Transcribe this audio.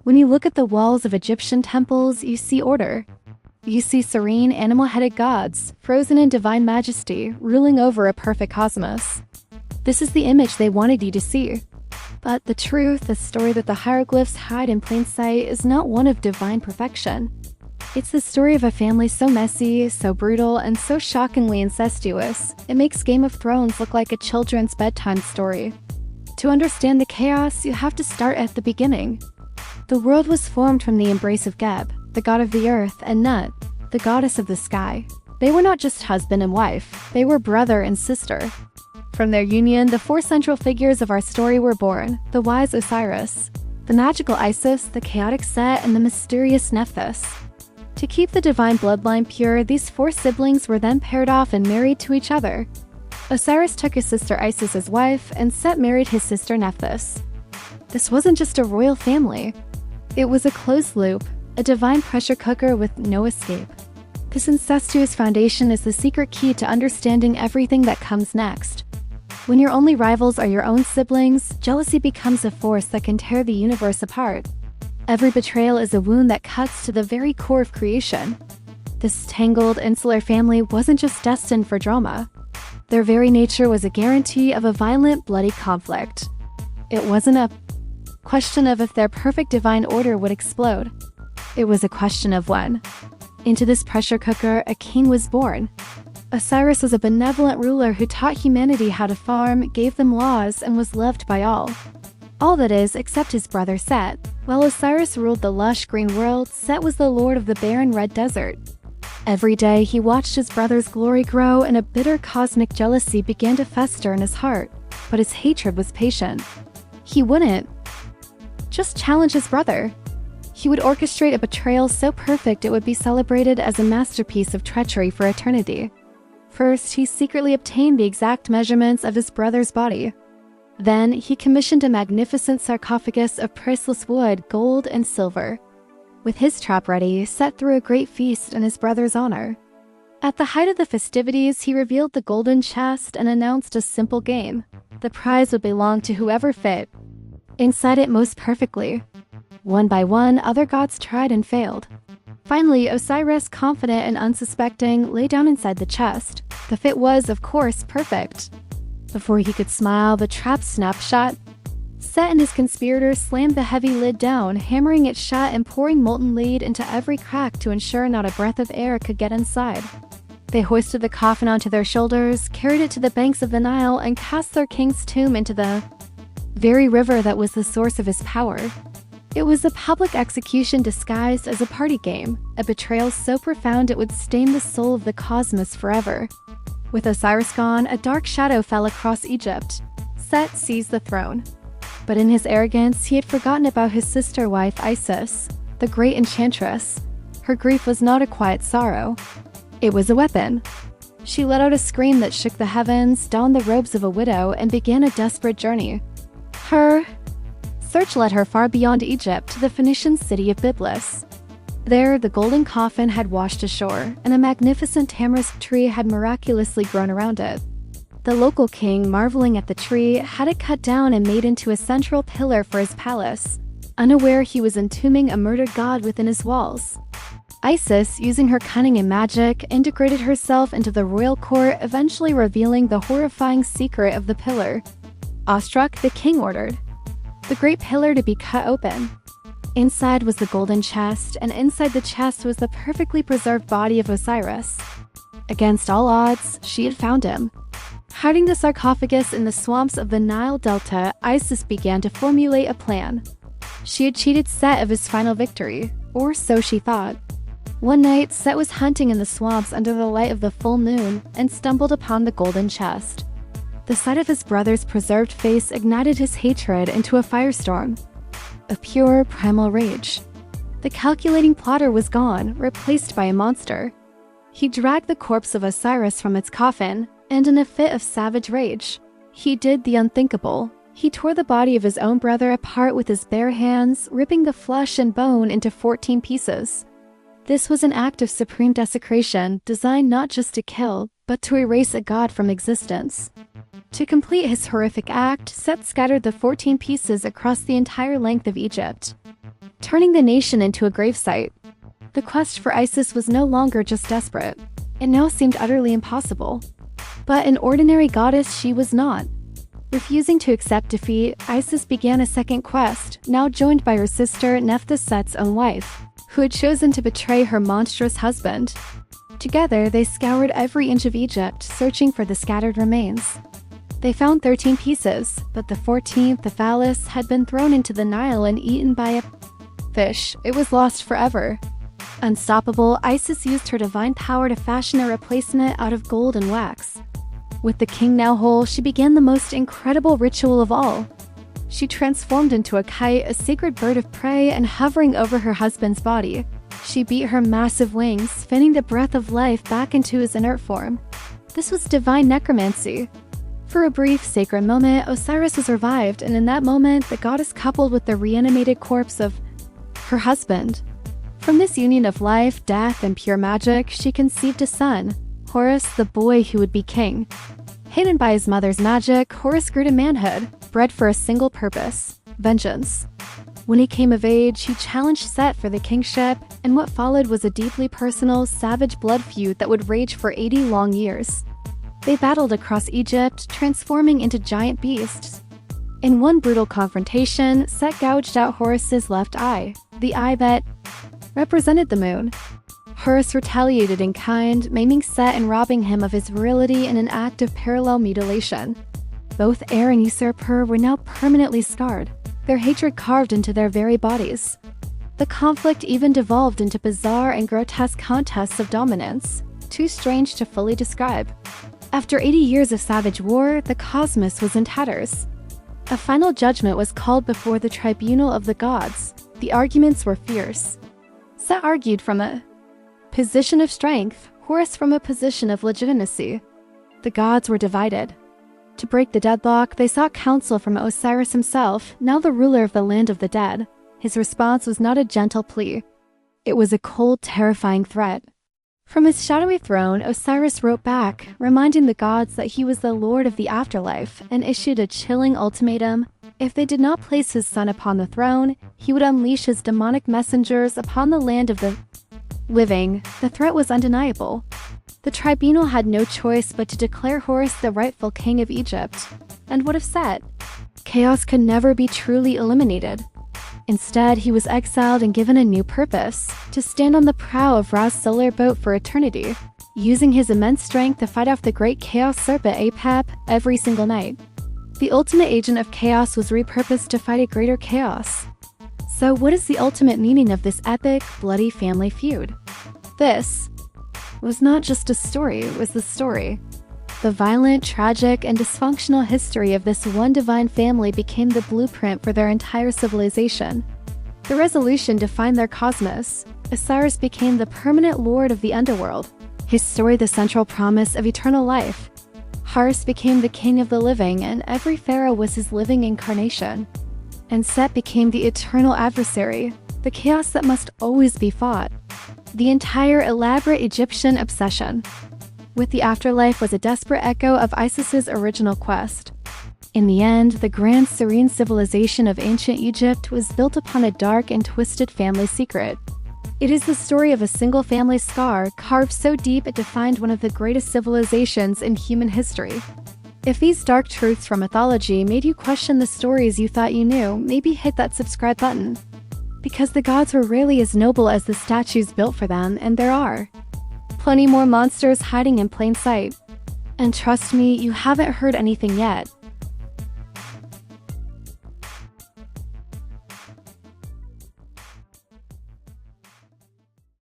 When you look at the walls of Egyptian temples, you see order. You see serene, animal-headed gods, frozen in divine majesty, ruling over a perfect cosmos. This is the image they wanted you to see. But the truth, the story that the hieroglyphs hide in plain sight, is not one of divine perfection. It's the story of a family so messy, so brutal, and so shockingly incestuous, it makes Game of Thrones look like a children's bedtime story. To understand the chaos, you have to start at the beginning. The world was formed from the embrace of Geb, the god of the earth, and Nut, the goddess of the sky. They were not just husband and wife, they were brother and sister. From their union, the four central figures of our story were born: the wise Osiris, the magical Isis, the chaotic Set, and the mysterious Nephthys. To keep the divine bloodline pure, these four siblings were then paired off and married to each other. Osiris took his sister Isis as wife, and Set married his sister Nephthys. This wasn't just a royal family. It was a closed loop, a divine pressure cooker with no escape. This incestuous foundation is the secret key to understanding everything that comes next. When your only rivals are your own siblings, jealousy becomes a force that can tear the universe apart. Every betrayal is a wound that cuts to the very core of creation. This tangled, insular family wasn't just destined for drama. Their very nature was a guarantee of a violent, bloody conflict. It wasn't a question of if their perfect divine order would explode. It was a question of when. Into this pressure cooker, a king was born. Osiris was a benevolent ruler who taught humanity how to farm, gave them laws, and was loved by all. All that is, except his brother Set. While Osiris ruled the lush green world, Set was the lord of the barren red desert. Every day, he watched his brother's glory grow, and a bitter cosmic jealousy began to fester in his heart. But his hatred was patient. He wouldn't just challenge his brother. He would orchestrate a betrayal so perfect it would be celebrated as a masterpiece of treachery for eternity. First, he secretly obtained the exact measurements of his brother's body. Then, he commissioned a magnificent sarcophagus of priceless wood, gold, and silver. With his trap ready, Set threw a great feast in his brother's honor. At the height of the festivities, he revealed the golden chest and announced a simple game. The prize would belong to whoever fit inside it most perfectly. One by one, other gods tried and failed. Finally, Osiris, confident and unsuspecting, lay down inside the chest. The fit was, of course, perfect. Before he could smile, the trap snapped shut. Set and his conspirators slammed the heavy lid down, hammering it shut and pouring molten lead into every crack to ensure not a breath of air could get inside. They hoisted the coffin onto their shoulders, carried it to the banks of the Nile, and cast their king's tomb into the very river that was the source of his power. It was a public execution disguised as a party game, a betrayal so profound it would stain the soul of the cosmos forever. With Osiris gone, a dark shadow fell across Egypt. Set seized the throne. But in his arrogance, he had forgotten about his sister-wife Isis, the great enchantress. Her grief was not a quiet sorrow. It was a weapon. She let out a scream that shook the heavens, donned the robes of a widow, and began a desperate journey. Her search led her far beyond Egypt to the Phoenician city of Byblus. There, the golden coffin had washed ashore, and a magnificent tamarisk tree had miraculously grown around it. The local king, marveling at the tree, had it cut down and made into a central pillar for his palace, unaware he was entombing a murdered god within his walls. Isis, using her cunning and magic, integrated herself into the royal court, eventually revealing the horrifying secret of the pillar. Awestruck, the king ordered the great pillar to be cut open. Inside was the golden chest, and inside the chest was the perfectly preserved body of Osiris. Against all odds, she had found him. Hiding the sarcophagus in the swamps of the Nile Delta, Isis began to formulate a plan. She had cheated Set of his final victory, or so she thought. One night, Set was hunting in the swamps under the light of the full moon and stumbled upon the golden chest. The sight of his brother's preserved face ignited his hatred into a firestorm. A pure, primal rage. The calculating plotter was gone, replaced by a monster. He dragged the corpse of Osiris from its coffin, and in a fit of savage rage, he did the unthinkable. He tore the body of his own brother apart with his bare hands, ripping the flesh and bone into 14 pieces. This was an act of supreme desecration, designed not just to kill, but to erase a god from existence. To complete his horrific act, Set scattered the 14 pieces across the entire length of Egypt. turning the nation into a gravesite. The quest for Isis was no longer just desperate. It now seemed utterly impossible. But an ordinary goddess she was not. Refusing to accept defeat, Isis began a second quest, now joined by her sister Nephthys-Set's own wife, who had chosen to betray her monstrous husband. Together, they scoured every inch of Egypt, searching for the scattered remains. They found 13 pieces, but the 14th, the phallus, had been thrown into the Nile and eaten by a fish. It was lost forever. Unstoppable, Isis used her divine power to fashion a replacement out of gold and wax. With the king now whole, she began the most incredible ritual of all. She transformed into a kite, a sacred bird of prey, and hovering over her husband's body, she beat her massive wings, fanning the breath of life back into his inert form. This was divine necromancy. For a brief, sacred moment, Osiris was revived, and in that moment, the goddess coupled with the reanimated corpse of her husband. From this union of life, death, and pure magic, she conceived a son, Horus, the boy who would be king. Hidden by his mother's magic, Horus grew to manhood, bred for a single purpose: vengeance. When he came of age, he challenged Set for the kingship, and what followed was a deeply personal, savage blood feud that would rage for 80 long years. They battled across Egypt, transforming into giant beasts. In one brutal confrontation, Set gouged out Horus's left eye, the eye that represented the moon. Horus retaliated in kind, maiming Set and robbing him of his virility in an act of parallel mutilation. Both heir and usurper were now permanently scarred, their hatred carved into their very bodies. The conflict even devolved into bizarre and grotesque contests of dominance, too strange to fully describe. After 80 years of savage war, the cosmos was in tatters. A final judgment was called before the tribunal of the gods. The arguments were fierce. Set argued from a position of strength, Horus from a position of legitimacy. The gods were divided. To break the deadlock, they sought counsel from Osiris himself, now the ruler of the land of the dead. His response was not a gentle plea. It was a cold, terrifying threat. From his shadowy throne, Osiris wrote back, reminding the gods that he was the lord of the afterlife, and issued a chilling ultimatum. If they did not place his son upon the throne, he would unleash his demonic messengers upon the land of the living. The threat was undeniable. The tribunal had no choice but to declare Horus the rightful king of Egypt. And what if Set? Chaos could never be truly eliminated. Instead, he was exiled and given a new purpose: to stand on the prow of Ra's solar boat for eternity, using his immense strength to fight off the great chaos serpent Apep every single night. The ultimate agent of chaos was repurposed to fight a greater chaos. So what is the ultimate meaning of this epic, bloody family feud? This was not just a story, it was the story. The violent, tragic, and dysfunctional history of this one divine family became the blueprint for their entire civilization. The resolution defined their cosmos. Osiris became the permanent lord of the underworld, his story the central promise of eternal life. Horus became the king of the living, and every pharaoh was his living incarnation. And Set became the eternal adversary, the chaos that must always be fought. The entire elaborate Egyptian obsession with the afterlife was a desperate echo of Isis's original quest. In the end, the grand serene civilization of ancient Egypt was built upon a dark and twisted family secret. It is the story of a single family scar carved so deep it defined one of the greatest civilizations in human history. If these dark truths from mythology made you question the stories you thought you knew, maybe hit that subscribe button. Because the gods were rarely as noble as the statues built for them, and there are plenty more monsters hiding in plain sight. And trust me, you haven't heard anything yet.